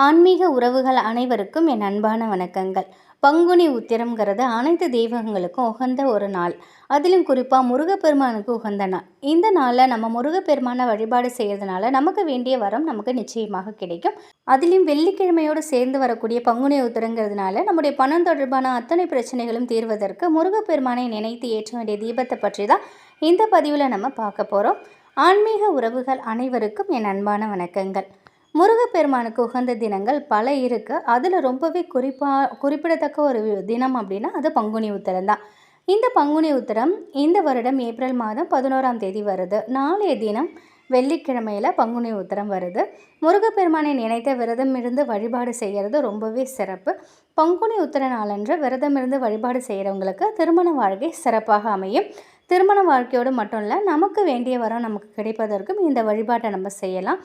ஆன்மீக உறவுகள் அனைவருக்கும் என் அன்பான வணக்கங்கள். பங்குனி உத்திரம்ங்கிறது அனைத்து தெய்வங்களுக்கும் உகந்த ஒரு நாள். அதிலும் குறிப்பாக முருகப்பெருமானுக்கு உகந்த நாள். இந்த நாளில் நம்ம முருகப்பெருமானை வழிபாடு செய்கிறதுனால நமக்கு வேண்டிய வரம் நமக்கு நிச்சயமாக கிடைக்கும். அதிலும் வெள்ளிக்கிழமையோடு சேர்ந்து வரக்கூடிய பங்குனி உத்திரங்கிறதுனால நம்முடைய பணம் தொடர்பான அத்தனை பிரச்சனைகளும் தீர்வதற்கு முருகப்பெருமானை நினைத்து ஏற்ற வேண்டிய தீபத்தை பற்றி தான் இந்த பதிவில் நம்ம பார்க்க போகிறோம். ஆன்மீக உறவுகள் அனைவருக்கும் என் அன்பான வணக்கங்கள். முருகப்பெருமானுக்கு உகந்த தினங்கள் பல இருக்குது. அதில் ரொம்பவே குறிப்பிடத்தக்க ஒரு தினம் அப்படின்னா அது பங்குனி உத்திரம் தான். இந்த பங்குனி உத்திரம் இந்த வருடம் ஏப்ரல் மாதம் 11ஆம் தேதி வருது. நாளைய தினம் வெள்ளிக்கிழமையில் பங்குனி உத்திரம் வருது. முருகப்பெருமானை நினைத்த விரதம் இருந்து வழிபாடு செய்கிறது ரொம்பவே சிறப்பு. பங்குனி உத்திர நாளன்று விரதம் இருந்து வழிபாடு செய்கிறவங்களுக்கு திருமண வாழ்க்கை சிறப்பாக அமையும். திருமண வாழ்க்கையோடு மட்டும் இல்லை, நமக்கு வேண்டிய வரம் நமக்கு கிடைப்பதற்கும் இந்த வழிபாட்டை நம்ம செய்யலாம்.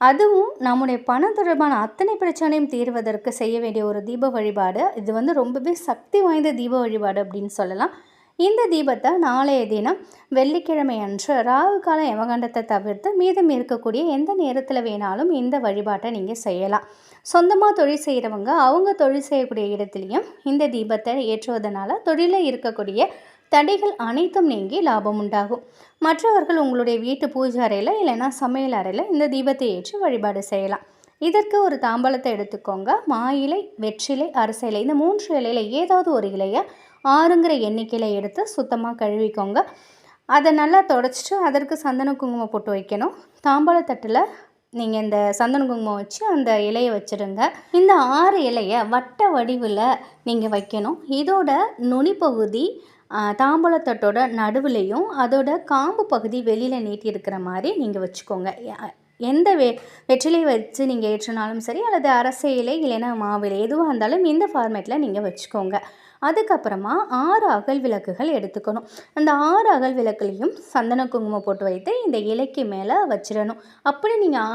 அதுவும் நம்முடைய பணம் தொடர்பான அத்தனை பிரச்சனையும் தீர்வதற்கு செய்ய வேண்டிய ஒரு தீப வழிபாடு. இது ரொம்பவே சக்தி வாய்ந்த தீப வழிபாடு அப்படின்னு சொல்லலாம். இந்த தீபத்தை நாளைய தினம் வெள்ளிக்கிழமை அன்று ராகு கால யமகண்டத்தை தவிர்த்து மீதம் இருக்கக்கூடிய எந்த நேரத்தில் வேணாலும் இந்த வழிபாட்டை நீங்கள் செய்யலாம். சொந்தமாக தொழில் செய்கிறவங்க அவங்க தொழில் செய்யக்கூடிய இடத்துலையும் இந்த தீபத்தை ஏற்றுவதனால தொழிலில் இருக்கக்கூடிய தடைகள் அனைத்தும் நீங்கி லாபம் உண்டாகும். மற்றவர்கள் உங்களுடைய வீட்டு பூஜை அறையில் இல்லைன்னா சமையல் அறையில் இந்த தீபத்தை ஏற்றி வழிபாடு செய்யலாம். இதற்கு ஒரு தாம்பலத்தை எடுத்துக்கோங்க. மா இலை, வெற்றிலை, அரச இலை, இந்த 3 இலையில் ஏதாவது ஒரு இலையை 6ங்கிற எண்ணிக்கையில் எடுத்து சுத்தமாக கழுவிக்கோங்க. அதை நல்லா தொடச்சிட்டு அதற்கு சந்தன குங்குமம் போட்டு வைக்கணும். தாம்பாளத்தட்டில் நீங்கள் இந்த சந்தன குங்குமம் வச்சு அந்த இலையை வச்சுருங்க. இந்த 6 இலையை வட்ட வடிவில் நீங்கள் வைக்கணும். இதோட நுனி பகுதி தாம்பூலத்தட்டோட நடுவுலையும் அதோட காம்பு பகுதி வெளியில் நீட்டி இருக்கிற மாதிரி நீங்கள் வச்சுக்கோங்க. எந்த வெற்றிலை வச்சு நீங்கள் ஏற்றினாலும் சரி, அல்லது அரச இலை இல்லைன்னா மாவிலை எதுவாக இருந்தாலும் இந்த ஃபார்மேட்டில் நீங்கள் வச்சுக்கோங்க. அதுக்கப்புறமா 6 அகல் விளக்குகள் எடுத்துக்கணும். அந்த 6 அகல் விளக்குலையும் சந்தன குங்குமம் போட்டு வைத்து இந்த இலைக்கு மேலே வச்சிடணும். அப்படி நீங்கள்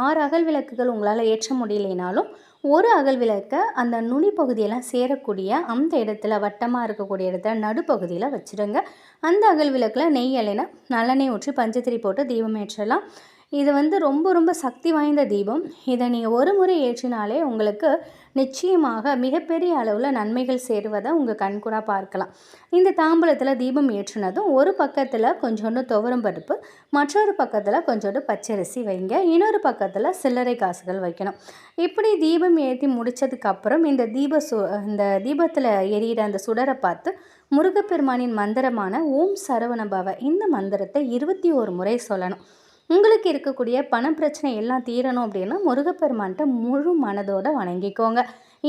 6 அகல் விளக்குகள் உங்களால் ஏற்ற முடியலைனாலும் ஒரு அகல் விளக்கை அந்த நுனி பகுதியெல்லாம் சேரக்கூடிய அந்த இடத்துல வட்டமாக இருக்கக்கூடிய இடத்துல நடுப்பகுதியில் வச்சுடுங்க. அந்த அகல் விளக்கில் நெய் இல்லைன்னா நல்லெண்ணெய் ஊற்றி பஞ்சத்திரி போட்டு தீபம் ஏற்றலாம். இது ரொம்ப ரொம்ப சக்தி வாய்ந்த தீபம். இதை நீங்கள் ஒரு முறை ஏற்றினாலே உங்களுக்கு நிச்சயமாக மிகப்பெரிய அளவில் நன்மைகள் சேருவதை உங்கள் கண்கூடாக பார்க்கலாம். இந்த தாம்பூலத்தில் தீபம் ஏற்றினதும் ஒரு பக்கத்தில் கொஞ்சோண்டு துவரம் பருப்பு, மற்றொரு பக்கத்தில் கொஞ்சோண்டு பச்சரிசி வைங்க. இன்னொரு பக்கத்தில் சில்லறை காசுகள் வைக்கணும். இப்படி தீபம் ஏற்றி முடித்ததுக்கப்புறம் இந்த தீபத்தில் எரியிற அந்த சுடரை பார்த்து முருகப்பெருமானின் மந்திரமான ஓம் சரவண பவ இந்த மந்திரத்தை 21 முறை சொல்லணும். உங்களுக்கு இருக்கக்கூடிய பண பிரச்சனை எல்லாம் தீரணும் அப்படின்னா முருகப்பெருமான்கிட்ட முழு மனதோடு வணங்கிக்கோங்க.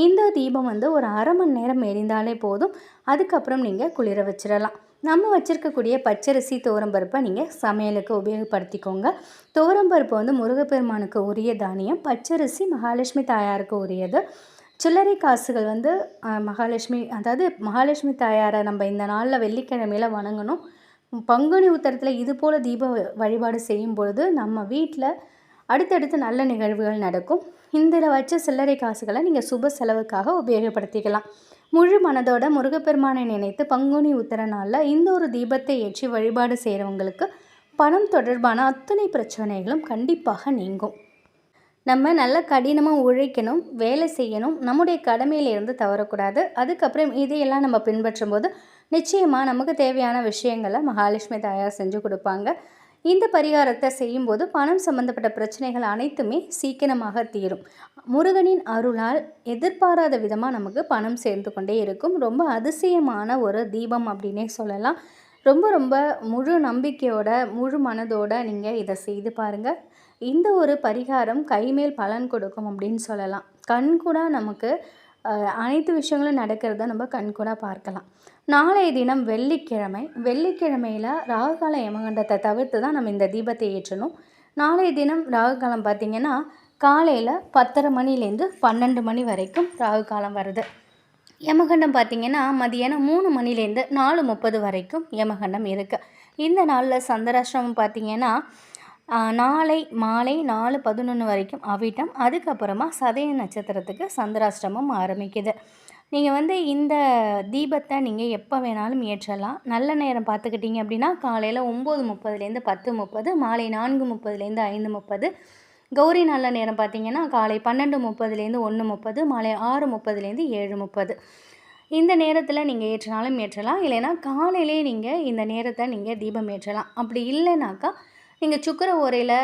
இந்த தீபம் ஒரு அரை மணி நேரம் எரிந்தாலே போதும். அதுக்கப்புறம் நீங்கள் குளிர வச்சிடலாம். நம்ம வச்சுருக்கக்கூடிய பச்சரிசி துவரம்பருப்பை நீங்கள் சமையலுக்கு உபயோகப்படுத்திக்கோங்க. துவரம்பருப்பு முருகப்பெருமானுக்கு உரிய தானியம். பச்சரிசி மகாலட்சுமி தாயாருக்கு உரியது. சில்லறை காசுகள் மகாலட்சுமி தாயாரை நம்ம இந்த நாளில் வெள்ளிக்கிழமையில் வணங்கணும். பங்குனி உத்திரத்தில் இது போல் தீப வழிபாடு செய்யும் பொழுது நம்ம வீட்டில் அடுத்தடுத்து நல்ல நிகழ்வுகள் நடக்கும். இதில் வச்ச சில்லறை காசுகளை நீங்கள் சுப செலவுக்காக உபயோகப்படுத்திக்கலாம். முழு மனதோட முருகப்பெருமானை நினைத்து பங்குனி உத்திர நாளில் இந்த ஒரு தீபத்தை ஏற்றி வழிபாடு செய்கிறவங்களுக்கு பணம் தொடர்பான அத்தனை பிரச்சனைகளும் கண்டிப்பாக நீங்கும். நம்ம நல்லா கடினமாக உழைக்கணும், வேலை செய்யணும், நம்முடைய கடமையிலிருந்து தவறக்கூடாது. அதுக்கப்புறம் இதையெல்லாம் நம்ம பின்பற்றும் போது நிச்சயமாக நமக்கு தேவையான விஷயங்களை மகாலட்சுமி தாயார் செஞ்சு கொடுப்பாங்க. இந்த பரிகாரத்தை செய்யும்போது பணம் சம்பந்தப்பட்ட பிரச்சனைகள் அனைத்துமே சீக்கிரமாக தீரும். முருகனின் அருளால் எதிர்பாராத விதமாக நமக்கு பணம் சேர்ந்து கொண்டே இருக்கும். ரொம்ப அதிசயமான ஒரு தீபம் அப்படின்னே சொல்லலாம். ரொம்ப ரொம்ப முழு நம்பிக்கையோட முழு மனதோட நீங்கள் இதை செய்து பாருங்கள். இந்த ஒரு பரிகாரம் கைமேல் பலன் கொடுக்கும் அப்படின்னு சொல்லலாம். கண்கூடா நமக்கு அனைத்து விஷயங்களும் நடக்கிறத நம்ம கண்கூடாக பார்க்கலாம். நாளைய தினம் வெள்ளிக்கிழமையில் ராகுகால யமகண்டத்தை தவிர்த்து தான் நம்ம இந்த தீபத்தை ஏற்றணும். நாளைய தினம் ராகுகாலம் பார்த்திங்கன்னா காலையில் 10:30 மணிலேருந்து 12 மணி வரைக்கும் ராகுகாலம் வருது. யமகண்டம் பார்த்திங்கன்னா மதியானம் 3 மணிலேருந்து 4:30 வரைக்கும் யமகண்டம் இருக்குது. இந்த நாளில் சந்திராஷ்டிரமம் பார்த்திங்கன்னா நாளை மாலை 4:11 வரைக்கும் அவிட்டம். அதுக்கப்புறமா சதய நட்சத்திரத்துக்கு சந்திராஷ்டிரமம் ஆரம்பிக்குது. நீங்கள் இந்த தீபத்தை நீங்கள் எப்போ வேணாலும் ஏற்றலாம். நல்ல நேரம் பார்த்துக்கிட்டிங்க அப்படின்னா காலையில் 9:30லேருந்து 10:30, மாலை 4:30லேருந்து 5:30, கௌரி நல்ல நேரம் பார்த்திங்கன்னா காலை 12:30லேருந்து 1:30, மாலை 6:30லேருந்து 7:30. இந்த நேரத்தில் நீங்கள் ஏற்றினாலும் ஏற்றலாம். இல்லைன்னா காலையிலே நீங்கள் இந்த நேரத்தை நீங்கள் தீபம் ஏற்றலாம். அப்படி இல்லைனாக்கா நீங்கள் சுக்கிர ஓரையில்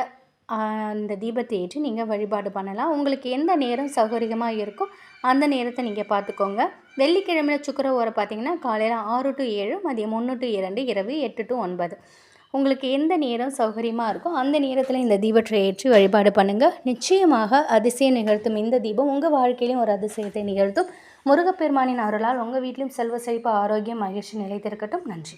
இந்த தீபத்தை ஏற்றி நீங்கள் வழிபாடு பண்ணலாம். உங்களுக்கு எந்த நேரம் சௌகரியமாக இருக்கோ அந்த நேரத்தை நீங்கள் பார்த்துக்கோங்க. வெள்ளிக்கிழமையில் சுக்கிர ஓரை பார்த்திங்கன்னா காலையில் 6 to 7, மதியம் 1 to 2, இரவு 8 to 9. உங்களுக்கு எந்த நேரம் சௌகரியமாக இருக்கோ அந்த நேரத்தில் இந்த தீபத்தை ஏற்றி வழிபாடு பண்ணுங்கள். நிச்சயமாக அதிசயம் நிகழ்த்தும் இந்த தீபம் உங்கள் வாழ்க்கையிலும் ஒரு அதிசயத்தை நிகழ்த்தும். முருகப்பெருமானின் அருளால் உங்கள் வீட்டிலும் செல்வ செழிப்பு, ஆரோக்கியம், மகிழ்ச்சி நிலைத்திருக்கட்டும். நன்றி.